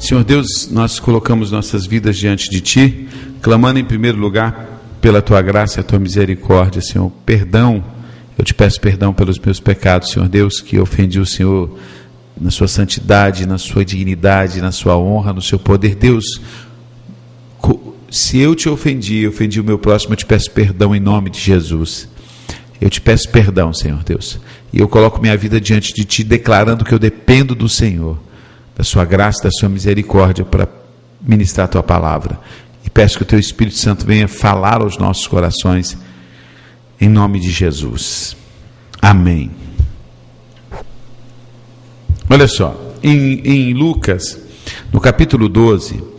Senhor Deus, nós colocamos nossas vidas diante de Ti, clamando em primeiro lugar pela Tua graça e a Tua misericórdia, Senhor. Perdão, eu Te peço perdão pelos meus pecados, Senhor Deus, que ofendi o Senhor na Sua santidade, na Sua dignidade, na Sua honra, no Seu poder. Deus, se eu Te ofendi o meu próximo, eu Te peço perdão em nome de Jesus. Eu Te peço perdão, Senhor Deus, e eu coloco minha vida diante de Ti, declarando que eu dependo do Senhor, da Sua graça, da Sua misericórdia, para ministrar a Tua palavra, e peço que o Teu Espírito Santo venha falar aos nossos corações, em nome de Jesus, amém. Olha só, em Lucas, no capítulo 12,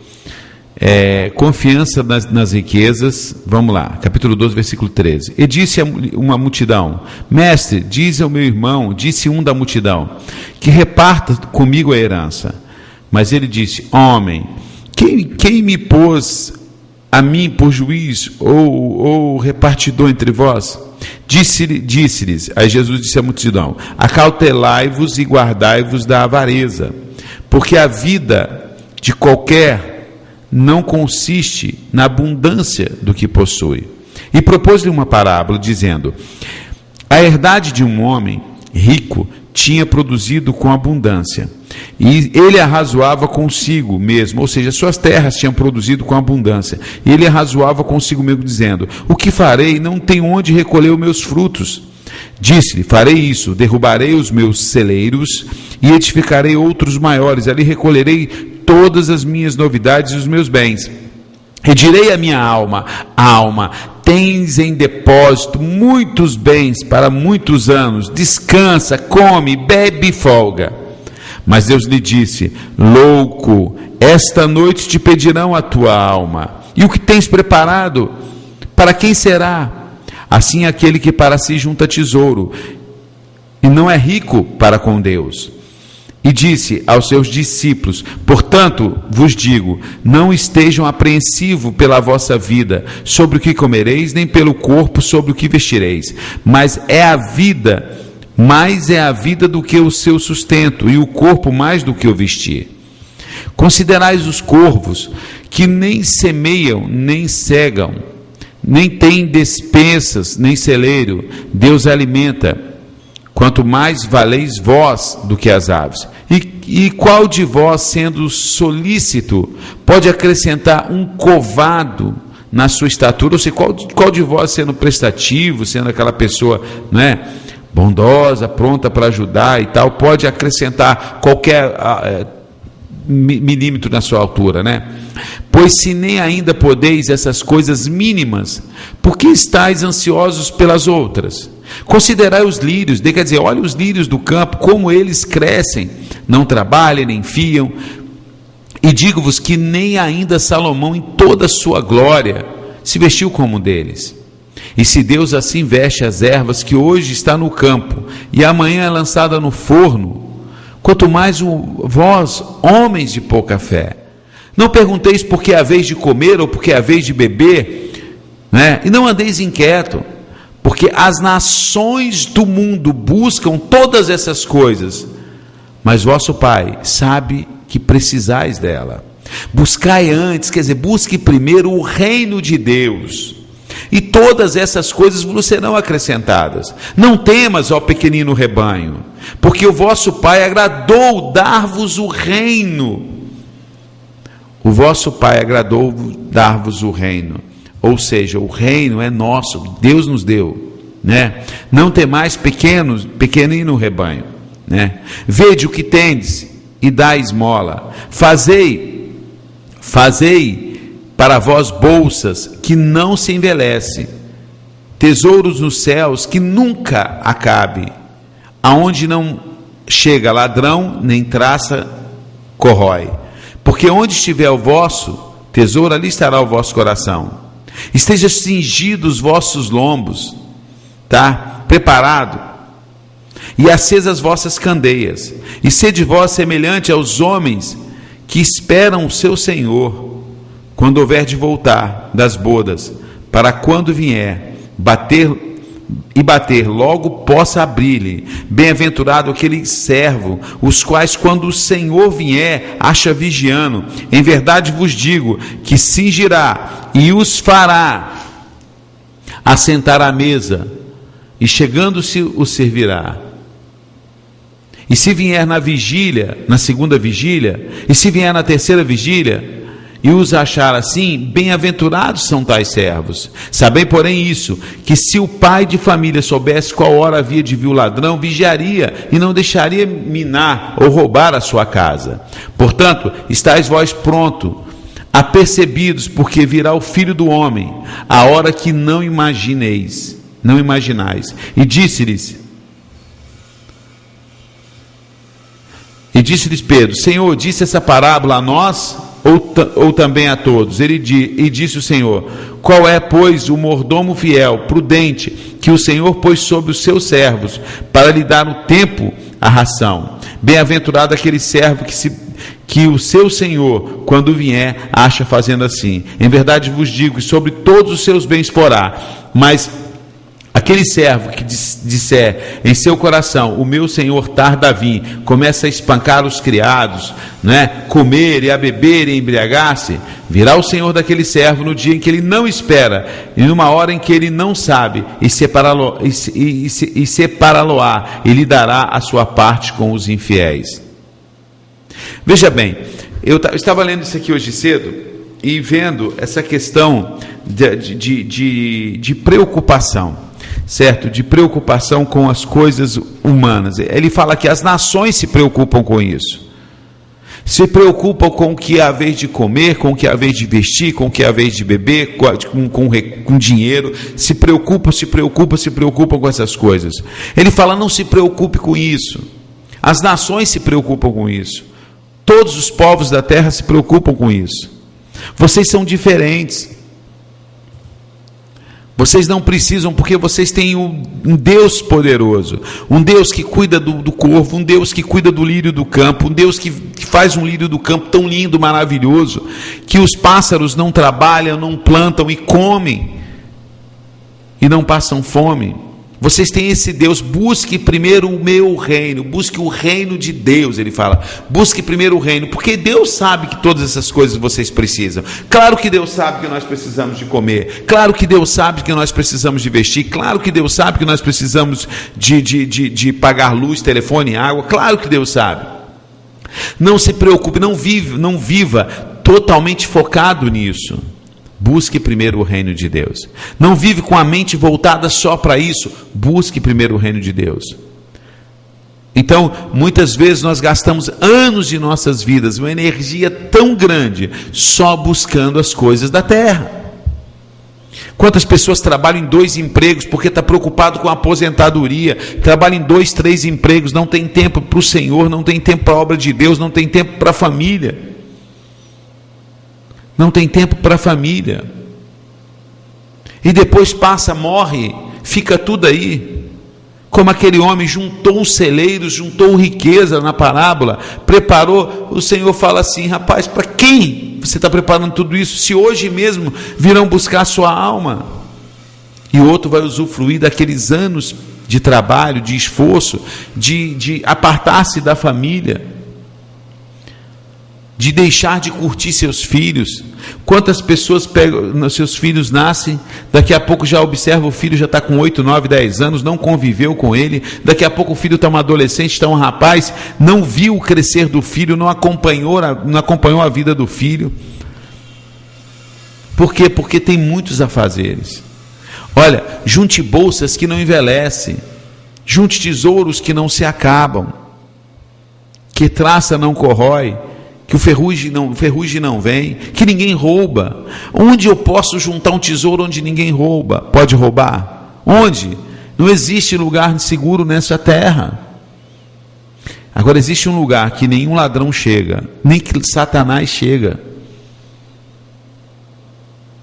confiança nas riquezas, vamos lá, capítulo 12, versículo 13, e disse a uma multidão, mestre, diz ao meu irmão, disse um da multidão, que reparta comigo a herança, mas ele disse, homem, quem me pôs a mim por juiz ou repartidor entre vós? Disse-lhes, aí Jesus disse à multidão, acautelai-vos e guardai-vos da avareza, porque a vida de qualquer não consiste na abundância do que possui. E propôs-lhe uma parábola, dizendo, a herdade de um homem rico tinha produzido com abundância, e ele arrazoava consigo mesmo, ou seja, suas terras tinham produzido com abundância, e ele arrazoava consigo mesmo, dizendo, o que farei? Não tenho onde recolher os meus frutos. Disse-lhe, farei isso, derrubarei os meus celeiros e edificarei outros maiores, ali recolherei todas as minhas novidades e os meus bens. E direi à minha alma, tens em depósito muitos bens para muitos anos, descansa, come, bebe e folga. Mas Deus lhe disse, louco, esta noite te pedirão a tua alma, e o que tens preparado, para quem será? Assim aquele que para si junta tesouro, e não é rico para com Deus. E disse aos seus discípulos, portanto vos digo, não estejam apreensivos pela vossa vida, sobre o que comereis, nem pelo corpo, sobre o que vestireis, mas é a vida do que o seu sustento, e o corpo mais do que o vestir. Considerais os corvos, que nem semeiam, nem cegam, nem têm despensas, nem celeiro, Deus alimenta. Quanto mais valeis vós do que as aves. E qual de vós, sendo solícito, pode acrescentar um covado na sua estatura? Ou seja, qual de vós, sendo prestativo, sendo aquela pessoa, não é, bondosa, pronta para ajudar e tal, pode acrescentar qualquer milímetro na sua altura, né? Pois se nem ainda podeis essas coisas mínimas, por que estáis ansiosos pelas outras? Considerai os lírios, quer dizer, olha os lírios do campo, como eles crescem, não trabalham, nem fiam, e digo-vos que nem ainda Salomão em toda a sua glória se vestiu como um deles. E se Deus assim veste as ervas que hoje está no campo, e amanhã é lançada no forno, quanto mais vós, homens de pouca fé. Não pergunteis por que haveis de comer, ou por que haveis de beber, né? E não andeis inquieto, porque as nações do mundo buscam todas essas coisas, mas vosso Pai sabe que precisais dela. Buscai antes, quer dizer, busque primeiro o reino de Deus, e todas essas coisas vos serão acrescentadas. Não temas, ó pequenino rebanho, porque o vosso Pai agradou dar-vos o reino. O vosso Pai agradou dar-vos o reino. Ou seja, o reino é nosso, Deus nos deu, né? Não temais, pequenino rebanho, né? Vede o que tendes e dá esmola. Fazei para vós bolsas que não se envelhecem, tesouros nos céus que nunca acabe, aonde não chega ladrão nem traça corrói. Porque onde estiver o vosso tesouro, ali estará o vosso coração. Esteja cingidos os vossos lombos, tá? Preparado, e acesas as vossas candeias, e sede vós semelhante aos homens que esperam o seu Senhor, quando houver de voltar das bodas, para quando vier, bater e bater, logo possa abrir-lhe. Bem-aventurado aquele servo, os quais, quando o Senhor vier, acha vigiando. Em verdade vos digo, que cingirá e os fará assentar à mesa, e chegando-se os servirá. E se vier na vigília, na segunda vigília, e se vier na terceira vigília, e os achar assim, bem-aventurados são tais servos. Sabem, porém, isso, que se o pai de família soubesse qual hora havia de vir o ladrão, vigiaria e não deixaria minar ou roubar a sua casa. Portanto, estáis vós pronto, apercebidos, porque virá o Filho do Homem, a hora que não imaginais. E disse-lhes Pedro: Senhor, disse essa parábola a nós ou também a todos? E disse o Senhor: qual é, pois, o mordomo fiel, prudente, que o Senhor pôs sobre os seus servos, para lhe dar o tempo a ração? Bem-aventurado aquele servo que o seu Senhor, quando vier, acha fazendo assim. Em verdade vos digo que sobre todos os seus bens porá. Mas aquele servo que disser em seu coração: o meu senhor tarda a vir, começa a espancar os criados, comer e a beber e embriagar-se, virá o senhor daquele servo no dia em que ele não espera, e numa hora em que ele não sabe, e separá-lo-á, e lhe dará a sua parte com os infiéis. Veja bem, eu estava lendo isso aqui hoje cedo e vendo essa questão de preocupação, certo? De preocupação com as coisas humanas. Ele fala que as nações se preocupam com isso. Se preocupam com o que é a vez de comer, com o que é a vez de vestir, com o que é a vez de beber, com dinheiro. Se preocupam com essas coisas. Ele fala: não se preocupe com isso. As nações se preocupam com isso. Todos os povos da terra se preocupam com isso. Vocês são diferentes. Vocês não precisam, porque vocês têm um Deus poderoso, um Deus que cuida do corvo, um Deus que cuida do lírio do campo, um Deus que faz um lírio do campo tão lindo, maravilhoso, que os pássaros não trabalham, não plantam e comem, e não passam fome. Vocês têm esse Deus. Busque primeiro o meu reino, busque o reino de Deus. Ele fala: busque primeiro o reino, porque Deus sabe que todas essas coisas vocês precisam. Claro que Deus sabe que nós precisamos de comer, claro que Deus sabe que nós precisamos de vestir, claro que Deus sabe que nós precisamos de pagar luz, telefone, água, claro que Deus sabe. Não se preocupe, não viva totalmente focado nisso. Busque primeiro o reino de Deus. Não vive com a mente voltada só para isso. Busque primeiro o reino de Deus. Então, muitas vezes nós gastamos anos de nossas vidas, uma energia tão grande, só buscando as coisas da terra. Quantas pessoas trabalham em 2 empregos porque está preocupado com a aposentadoria, trabalham em 2, 3 empregos, não tem tempo para o Senhor, não tem tempo para a obra de Deus, não tem tempo para a família. Não tem tempo para a família. E depois passa, morre, fica tudo aí. Como aquele homem juntou os celeiros, juntou riqueza na parábola, preparou. O Senhor fala assim: rapaz, para quem você está preparando tudo isso? Se hoje mesmo virão buscar a sua alma. E o outro vai usufruir daqueles anos de trabalho, de esforço, de apartar-se da família, de deixar de curtir seus filhos. Quantas pessoas pegam, seus filhos nascem, daqui a pouco já observa, o filho já está com 8, 9, 10 anos, não conviveu com ele, daqui a pouco o filho está um adolescente, está um rapaz, não viu o crescer do filho, não acompanhou a vida do filho. Por quê? Porque tem muitos afazeres. Olha, junte bolsas que não envelhecem, junte tesouros que não se acabam, que traça não corrói, que o ferrugem não vem, que ninguém rouba. Onde eu posso juntar um tesouro onde ninguém rouba? Pode roubar? Onde? Não existe lugar seguro nessa terra. Agora existe um lugar que nenhum ladrão chega, nem que Satanás chega.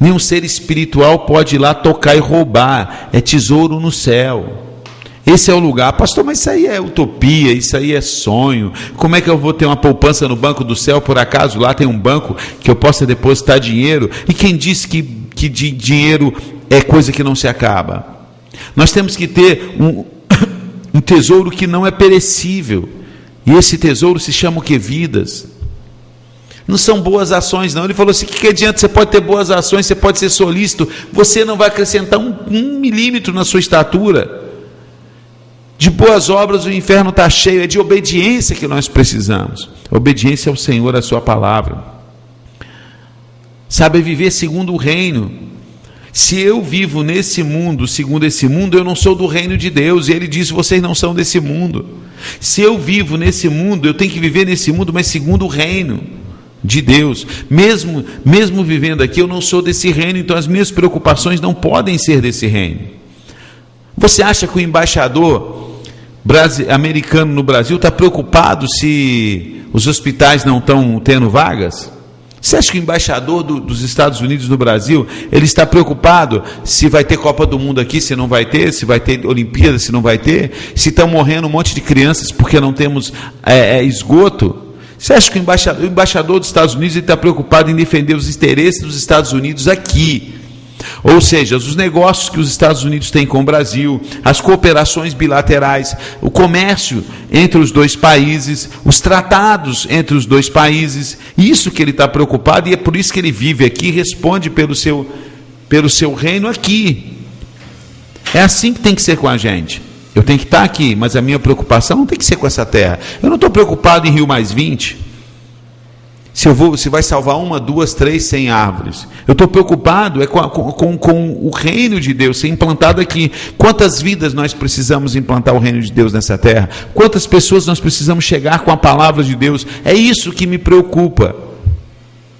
Nenhum ser espiritual pode ir lá tocar e roubar. É tesouro no céu. Esse é o lugar. Pastor, mas isso aí é utopia, isso aí é sonho. Como é que eu vou ter uma poupança no banco do céu? Por acaso lá tem um banco que eu possa depositar dinheiro? E quem disse que dinheiro é coisa que não se acaba? Nós temos que ter um tesouro que não é perecível. E esse tesouro se chama o quê? Vidas. Não são boas ações, não. Ele falou assim: que adianta? Você pode ter boas ações, você pode ser solícito, você não vai acrescentar um milímetro na sua estatura. De boas obras o inferno está cheio. É de obediência que nós precisamos. Obediência ao Senhor, à sua palavra. Sabe, viver segundo o reino. Se eu vivo nesse mundo, segundo esse mundo, eu não sou do reino de Deus. E ele diz: vocês não são desse mundo. Se eu vivo nesse mundo, eu tenho que viver nesse mundo, mas segundo o reino de Deus. Mesmo vivendo aqui, eu não sou desse reino, então as minhas preocupações não podem ser desse reino. Você acha que o embaixador americano no Brasil está preocupado se os hospitais não estão tendo vagas? Você acha que o embaixador dos Estados Unidos no Brasil, ele está preocupado se vai ter Copa do Mundo aqui, se não vai ter, se vai ter Olimpíada, se não vai ter, se estão morrendo um monte de crianças porque não temos esgoto? Você acha que o embaixador dos Estados Unidos está preocupado em defender os interesses dos Estados Unidos aqui? Ou seja, os negócios que os Estados Unidos têm com o Brasil, as cooperações bilaterais, o comércio entre os dois países, os tratados entre os dois países, isso que ele está preocupado, e é por isso que ele vive aqui e responde pelo seu reino aqui. É assim que tem que ser com a gente. Eu tenho que estar aqui, mas a minha preocupação não tem que ser com essa terra. Eu não estou preocupado em Rio+20. Se vai salvar 1, 2, 3, 100 árvores. Eu estou preocupado com o reino de Deus ser implantado aqui. Quantas vidas nós precisamos implantar o reino de Deus nessa terra? Quantas pessoas nós precisamos chegar com a palavra de Deus? É isso que me preocupa.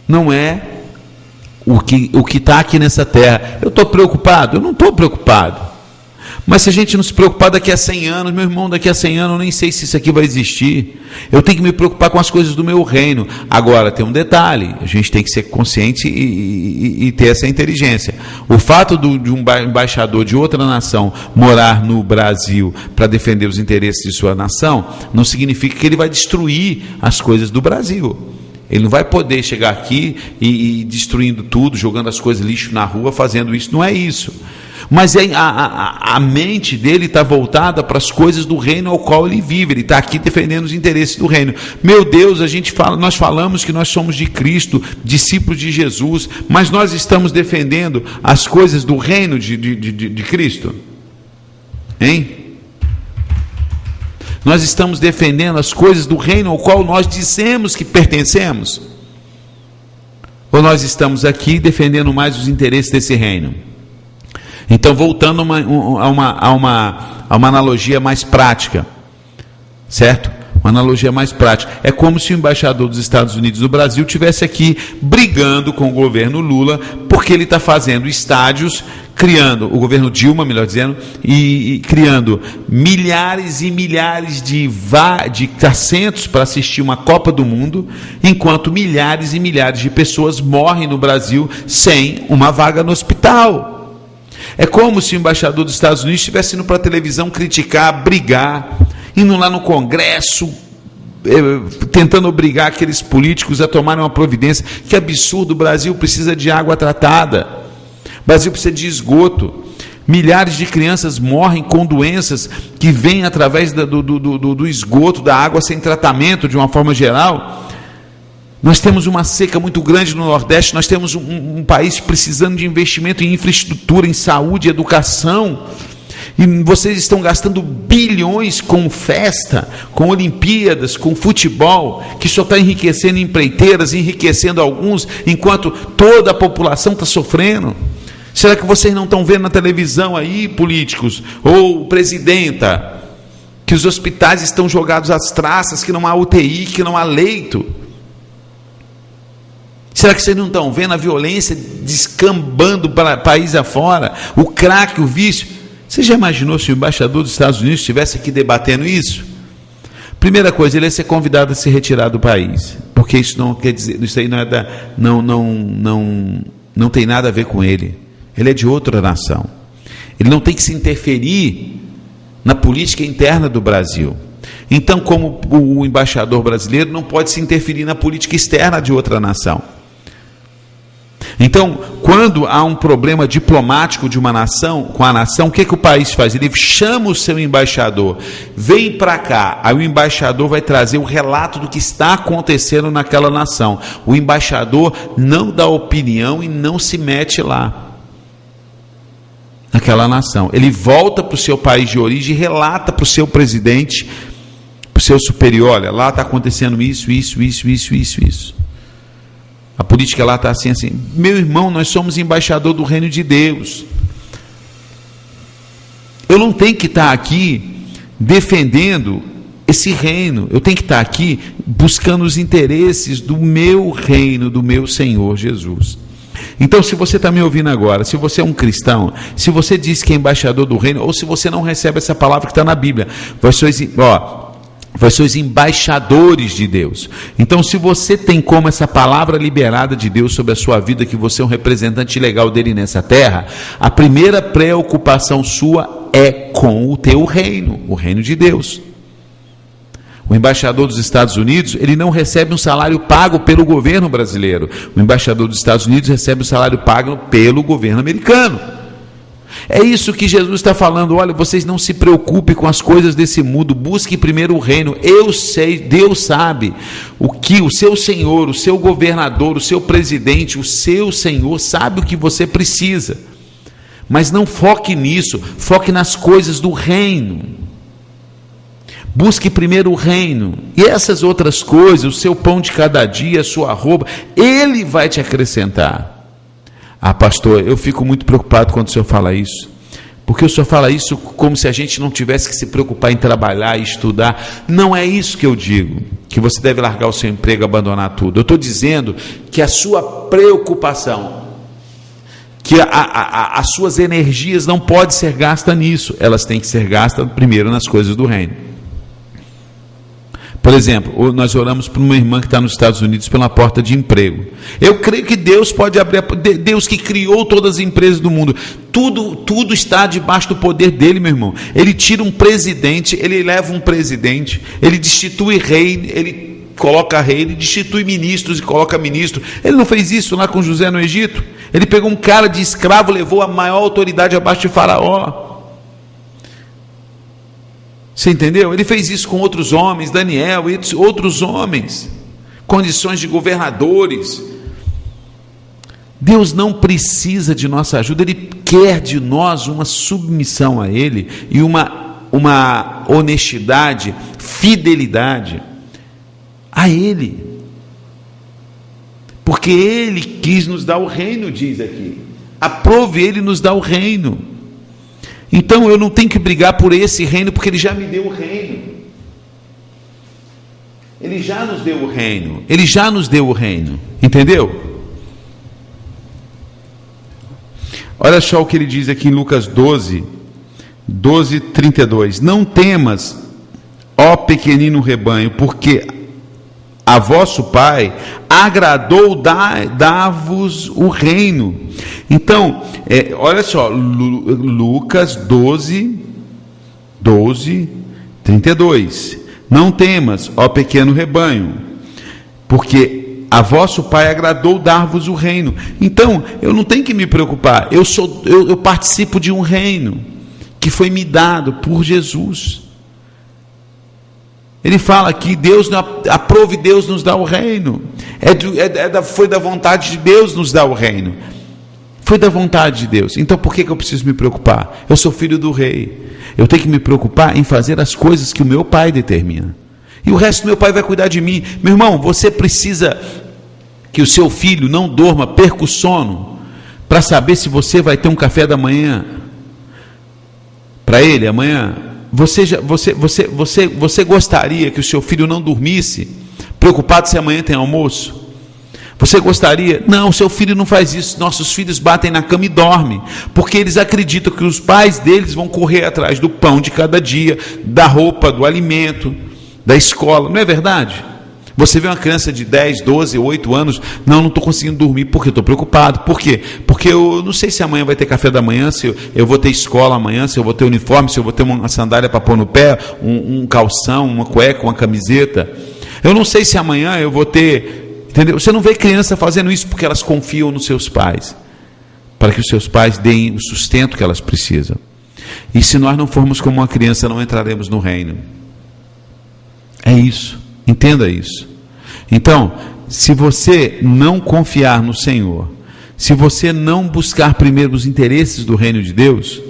Não é o que está aqui nessa terra. Eu estou preocupado? Eu não estou preocupado. Mas se a gente não se preocupar daqui a 100 anos, meu irmão, daqui a 100 anos eu nem sei se isso aqui vai existir. Eu tenho que me preocupar com as coisas do meu reino. Agora, tem um detalhe, a gente tem que ser consciente e ter essa inteligência. O fato de um embaixador de outra nação morar no Brasil para defender os interesses de sua nação, não significa que ele vai destruir as coisas do Brasil. Ele não vai poder chegar aqui e destruindo tudo, jogando as coisas lixo na rua, fazendo isso. Não é isso. Mas a mente dele está voltada para as coisas do reino ao qual ele vive. Ele está aqui defendendo os interesses do reino. Meu Deus, nós falamos que nós somos de Cristo, discípulos de Jesus, mas nós estamos defendendo as coisas do reino de Cristo? Hein? Nós estamos defendendo as coisas do reino ao qual nós dizemos que pertencemos? Ou nós estamos aqui defendendo mais os interesses desse reino? Então, voltando a uma analogia mais prática, certo? Uma analogia mais prática. É como se o embaixador dos Estados Unidos do Brasil estivesse aqui brigando com o governo Lula, porque ele está fazendo estádios, criando, o governo Dilma, melhor dizendo, e criando milhares e milhares de assentos para assistir uma Copa do Mundo, enquanto milhares e milhares de pessoas morrem no Brasil sem uma vaga no hospital. É como se o embaixador dos Estados Unidos estivesse indo para a televisão criticar, brigar, indo lá no Congresso, tentando obrigar aqueles políticos a tomarem uma providência. Que absurdo, o Brasil precisa de água tratada, o Brasil precisa de esgoto. Milhares de crianças morrem com doenças que vêm através do esgoto, da água sem tratamento, de uma forma geral. Nós temos uma seca muito grande no Nordeste, nós temos um país precisando de investimento em infraestrutura, em saúde, educação, e vocês estão gastando bilhões com festa, com Olimpíadas, com futebol, que só está enriquecendo empreiteiras, enriquecendo alguns, enquanto toda a população está sofrendo. Será que vocês não estão vendo na televisão aí, políticos, ou presidenta, que os hospitais estão jogados às traças, que não há UTI, que não há leito? Será que vocês não estão vendo a violência descambando para país afora? O crack, o vício? Você já imaginou se o embaixador dos Estados Unidos estivesse aqui debatendo isso? Primeira coisa, ele ia ser convidado a se retirar do país, porque isso não quer dizer, isso aí não tem nada a ver com ele. Ele é de outra nação. Ele não tem que se interferir na política interna do Brasil. Então, como o embaixador brasileiro não pode se interferir na política externa de outra nação. Então, quando há um problema diplomático de uma nação, com a nação, o que o país faz? Ele chama o seu embaixador, vem para cá, aí o embaixador vai trazer o relato do que está acontecendo naquela nação. O embaixador não dá opinião e não se mete lá, naquela nação. Ele volta para o seu país de origem e relata para o seu presidente, para o seu superior: olha, lá está acontecendo isso. A política lá está assim. Meu irmão, nós somos embaixador do reino de Deus. Eu não tenho que estar aqui defendendo esse reino. Eu tenho que estar aqui buscando os interesses do meu reino, do meu Senhor Jesus. Então, se você está me ouvindo agora, se você é um cristão, se você diz que é embaixador do reino, ou se você não recebe essa palavra que está na Bíblia, vós sois embaixadores de Deus. Então, se você tem como essa palavra liberada de Deus sobre a sua vida, que você é um representante legal dele nessa terra, a primeira preocupação sua é com o teu reino, o reino de Deus. O embaixador dos Estados Unidos, ele não recebe um salário pago pelo governo brasileiro. O embaixador dos Estados Unidos recebe um salário pago pelo governo americano. É isso que Jesus está falando. Olha, vocês não se preocupem com as coisas desse mundo, busque primeiro o reino. Eu sei, Deus sabe o que o seu senhor, o seu governador, o seu presidente, o seu senhor sabe o que você precisa. Mas não foque nisso, foque nas coisas do reino. Busque primeiro o reino, e essas outras coisas, o seu pão de cada dia, a sua roupa, Ele vai te acrescentar. Ah, pastor, eu fico muito preocupado quando o senhor fala isso, porque o senhor fala isso como se a gente não tivesse que se preocupar em trabalhar e estudar. Não é isso que eu digo, que você deve largar o seu emprego e abandonar tudo. Eu estou dizendo que a sua preocupação, que as suas energias não podem ser gastas nisso, elas têm que ser gastas primeiro nas coisas do reino. Por exemplo, nós oramos por uma irmã que está nos Estados Unidos pela porta de emprego. Eu creio que Deus pode abrir, Deus que criou todas as empresas do mundo, tudo está debaixo do poder dele, meu irmão. Ele tira um presidente, ele eleva um presidente, ele destitui rei, ele coloca rei, ele destitui ministros e coloca ministro. Ele não fez isso lá com José no Egito? Ele pegou um cara de escravo, levou a maior autoridade abaixo de Faraó. Você entendeu? Ele fez isso com outros homens, Daniel e outros homens, condições de governadores. Deus não precisa de nossa ajuda, Ele quer de nós uma submissão a Ele e uma honestidade, fidelidade a Ele, porque Ele quis nos dar o reino, diz aqui. Aprove Ele nos dar o reino. Então eu não tenho que brigar por esse reino, porque Ele já me deu o reino. Ele já nos deu o reino. Ele já nos deu o reino. Entendeu? Olha só o que ele diz aqui em Lucas 12:32. Não temas, ó pequenino rebanho, porque a vosso Pai agradou dar-vos o reino. Então, olha só, Lucas 12:32. Não temas, ó pequeno rebanho, porque a vosso Pai agradou dar-vos o reino. Então, eu não tenho que me preocupar. Eu participo de um reino que foi me dado por Jesus. Ele fala que Deus aprove, Deus nos dá o reino. Foi da vontade de Deus nos dar o reino. Foi da vontade de Deus. Então por que eu preciso me preocupar? Eu sou filho do rei. Eu tenho que me preocupar em fazer as coisas que o meu pai determina. E o resto do meu pai vai cuidar de mim. Meu irmão, você precisa que o seu filho não dorma, perca o sono, para saber se você vai ter um café da manhã para ele amanhã. Você gostaria que o seu filho não dormisse, preocupado se amanhã tem almoço? Você gostaria? Não, seu filho não faz isso. Nossos filhos batem na cama e dormem, porque eles acreditam que os pais deles vão correr atrás do pão de cada dia, da roupa, do alimento, da escola. Não é verdade? Você vê uma criança de 10, 12, 8 anos, não estou conseguindo dormir, porque estou preocupado. Por quê? Porque eu não sei se amanhã vai ter café da manhã, se eu vou ter escola amanhã, se eu vou ter uniforme, se eu vou ter uma sandália para pôr no pé, um calção, uma cueca, uma camiseta. Eu não sei se amanhã eu vou ter... Entendeu? Você não vê criança fazendo isso porque elas confiam nos seus pais, para que os seus pais deem o sustento que elas precisam. E se nós não formos como uma criança, não entraremos no reino. É isso. Entenda isso. Então, se você não confiar no Senhor, se você não buscar primeiro os interesses do reino de Deus,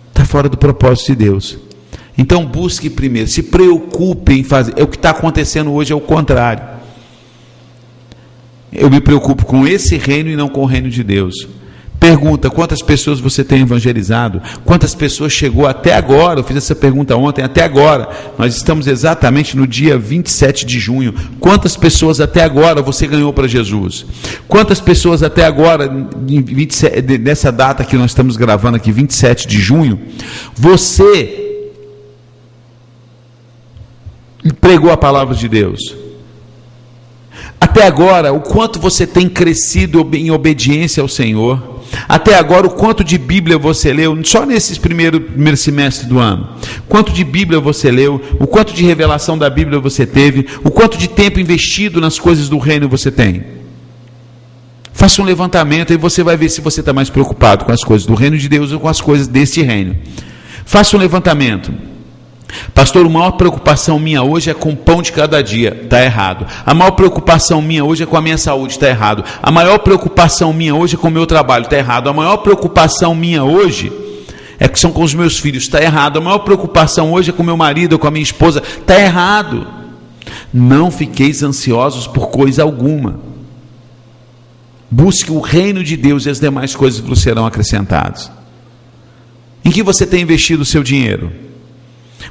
está fora do propósito de Deus. Então busque primeiro, se preocupe em fazer. O que está acontecendo hoje é o contrário. Eu me preocupo com esse reino e não com o reino de Deus. Pergunta: quantas pessoas você tem evangelizado? Quantas pessoas chegou até agora? Eu fiz essa pergunta ontem, até agora. Nós estamos exatamente no dia 27 de junho. Quantas pessoas até agora você ganhou para Jesus? Quantas pessoas até agora, nessa data que nós estamos gravando aqui, 27 de junho, você pregou a palavra de Deus? Até agora, o quanto você tem crescido em obediência ao Senhor? Até agora, o quanto de Bíblia você leu, só nesses primeiro semestre do ano? Quanto de Bíblia você leu? O quanto de revelação da Bíblia você teve? O quanto de tempo investido nas coisas do reino você tem? Faça um levantamento e você vai ver se você está mais preocupado com as coisas do reino de Deus ou com as coisas desse reino. Faça um levantamento. Pastor, a maior preocupação minha hoje é com o pão de cada dia. Está errado. A maior preocupação minha hoje é com a minha saúde. Está errado. A maior preocupação minha hoje é com o meu trabalho. Está errado. A maior preocupação minha hoje são com os meus filhos. Está errado. A maior preocupação hoje é com o meu marido ou com a minha esposa. Está errado. Não fiqueis ansiosos por coisa alguma. Busque o reino de Deus e as demais coisas vos serão acrescentadas. Em que você tem investido o seu dinheiro?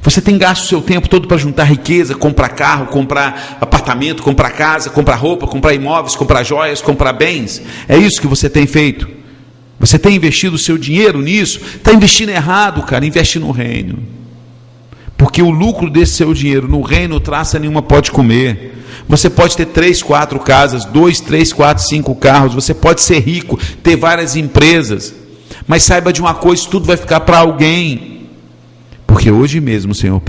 Você tem gasto o seu tempo todo para juntar riqueza, comprar carro, comprar apartamento, comprar casa, comprar roupa, comprar imóveis, comprar joias, comprar bens? É isso que você tem feito? Você tem investido o seu dinheiro nisso? Está investindo errado, cara. Investe no reino. Porque o lucro desse seu dinheiro no reino, traça nenhuma pode comer. Você pode ter 3, 4 casas, 2, 3, 4, 5 carros. Você pode ser rico, ter várias empresas. Mas saiba de uma coisa, tudo vai ficar para alguém. Porque hoje mesmo, Senhor,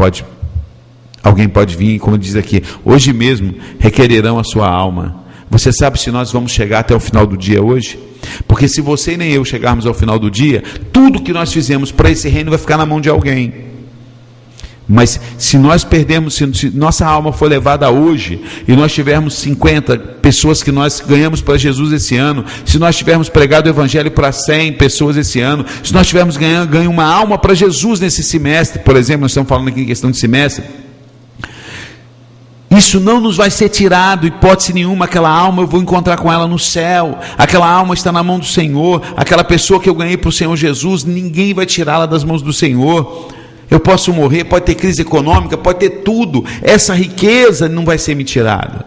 alguém pode vir, como diz aqui, hoje mesmo requererão a sua alma. Você sabe se nós vamos chegar até o final do dia hoje? Porque se você nem eu chegarmos ao final do dia, tudo que nós fizemos para esse reino vai ficar na mão de alguém. Mas se nós perdermos, se nossa alma for levada hoje, e nós tivermos 50 pessoas que nós ganhamos para Jesus esse ano, se nós tivermos pregado o evangelho para 100 pessoas esse ano, se nós tivermos ganho uma alma para Jesus nesse semestre, por exemplo, nós estamos falando aqui em questão de semestre, isso não nos vai ser tirado, hipótese nenhuma. Aquela alma eu vou encontrar com ela no céu, aquela alma está na mão do Senhor, aquela pessoa que eu ganhei para o Senhor Jesus, ninguém vai tirá-la das mãos do Senhor. Eu posso morrer, pode ter crise econômica, pode ter tudo, essa riqueza não vai ser me tirada.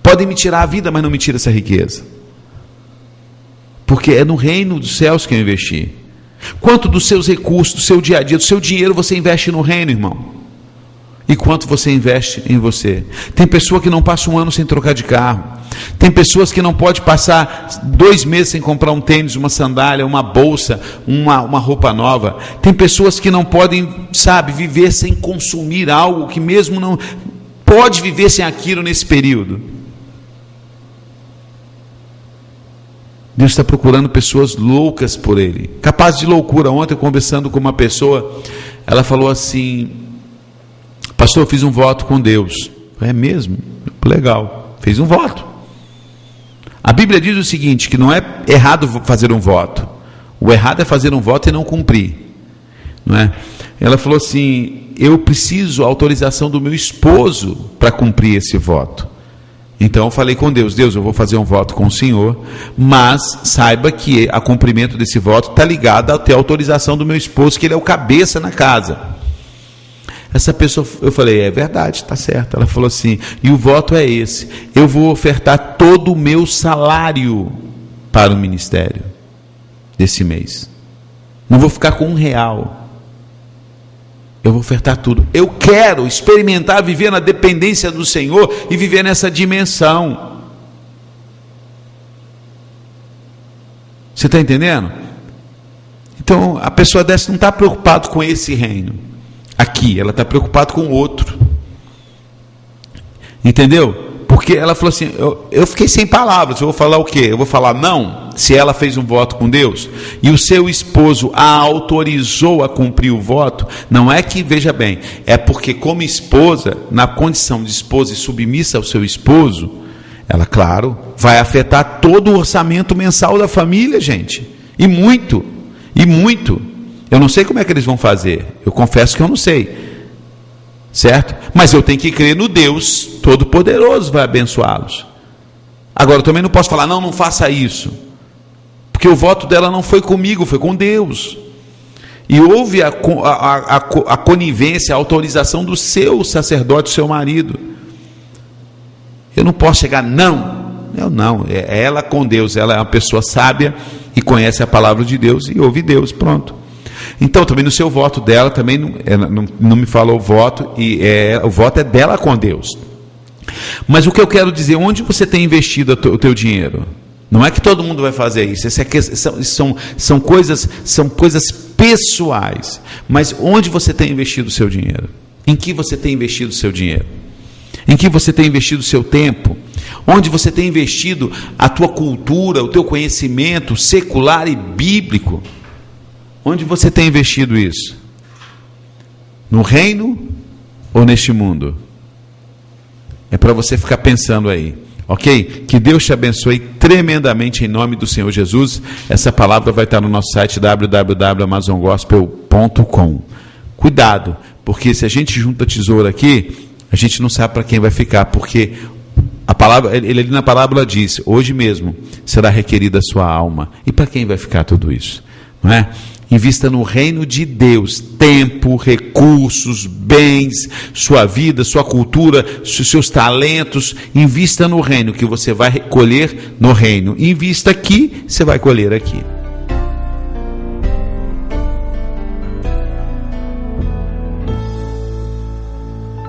Podem me tirar a vida, mas não me tira essa riqueza, porque é no reino dos céus que eu investi. Quanto dos seus recursos, do seu dia a dia, do seu dinheiro você investe no reino, irmão? E quanto você investe em você? Tem pessoa que não passa um ano sem trocar de carro. Tem pessoas que não pode passar 2 meses sem comprar um tênis, uma sandália, uma bolsa, uma roupa nova. Tem pessoas que não podem, viver sem consumir algo, que mesmo não pode viver sem aquilo nesse período. Deus está procurando pessoas loucas por Ele, capazes de loucura. Ontem, conversando com uma pessoa, ela falou assim: pastor, eu fiz um voto com Deus. É mesmo? Legal, fez um voto. A Bíblia diz o seguinte, que não é errado fazer um voto. O errado é fazer um voto e não cumprir. Não é? Ela falou assim: eu preciso a autorização do meu esposo para cumprir esse voto. Então eu falei com Deus: Deus, eu vou fazer um voto com o Senhor, mas saiba que o cumprimento desse voto está ligado a ter a autorização do meu esposo, que ele é o cabeça na casa. Essa pessoa, eu falei: é verdade, está certo. Ela falou assim: e o voto é esse: eu vou ofertar todo o meu salário para o ministério desse mês. Não vou ficar com R$1. Eu vou ofertar tudo. Eu quero experimentar viver na dependência do Senhor e viver nessa dimensão. Você está entendendo? Então a pessoa dessa não está preocupada com esse reino aqui, ela está preocupada com o outro. Entendeu? Porque ela falou assim, eu fiquei sem palavras, eu vou falar o quê? Eu vou falar não, se ela fez um voto com Deus, e o seu esposo a autorizou a cumprir o voto, não é que, veja bem, é porque como esposa, na condição de esposa e submissa ao seu esposo, ela, claro, vai afetar todo o orçamento mensal da família, gente, e muito, eu não sei como é que eles vão fazer, eu confesso que eu não sei, certo? Mas eu tenho que crer no Deus Todo-Poderoso vai abençoá-los. Agora eu também não posso falar, não faça isso, porque o voto dela não foi comigo, foi com Deus. E houve a conivência, a autorização do seu sacerdote, do seu marido. Eu não posso chegar, é ela com Deus, ela é uma pessoa sábia e conhece a palavra de Deus e ouve Deus, pronto. Então, também no seu voto dela, também não me falou o voto, o voto é dela com Deus. Mas o que eu quero dizer, onde você tem investido o teu dinheiro? Não é que todo mundo vai fazer isso, são coisas pessoais. Mas onde você tem investido o seu dinheiro? Em que você tem investido o seu dinheiro? Em que você tem investido o seu tempo? Onde você tem investido a tua cultura, o teu conhecimento secular e bíblico? Onde você tem investido isso? No reino ou neste mundo? É para você ficar pensando aí, ok? Que Deus te abençoe tremendamente em nome do Senhor Jesus. Essa palavra vai estar no nosso site www.amazongospel.com. Cuidado, porque se a gente junta tesouro aqui, a gente não sabe para quem vai ficar, porque a palavra, ele ali na parábola diz, hoje mesmo será requerida a sua alma. E para quem vai ficar tudo isso? Não é? Invista no reino de Deus, tempo, recursos, bens, sua vida, sua cultura, seus talentos. Invista no reino, que você vai colher no reino. Invista aqui, você vai colher aqui.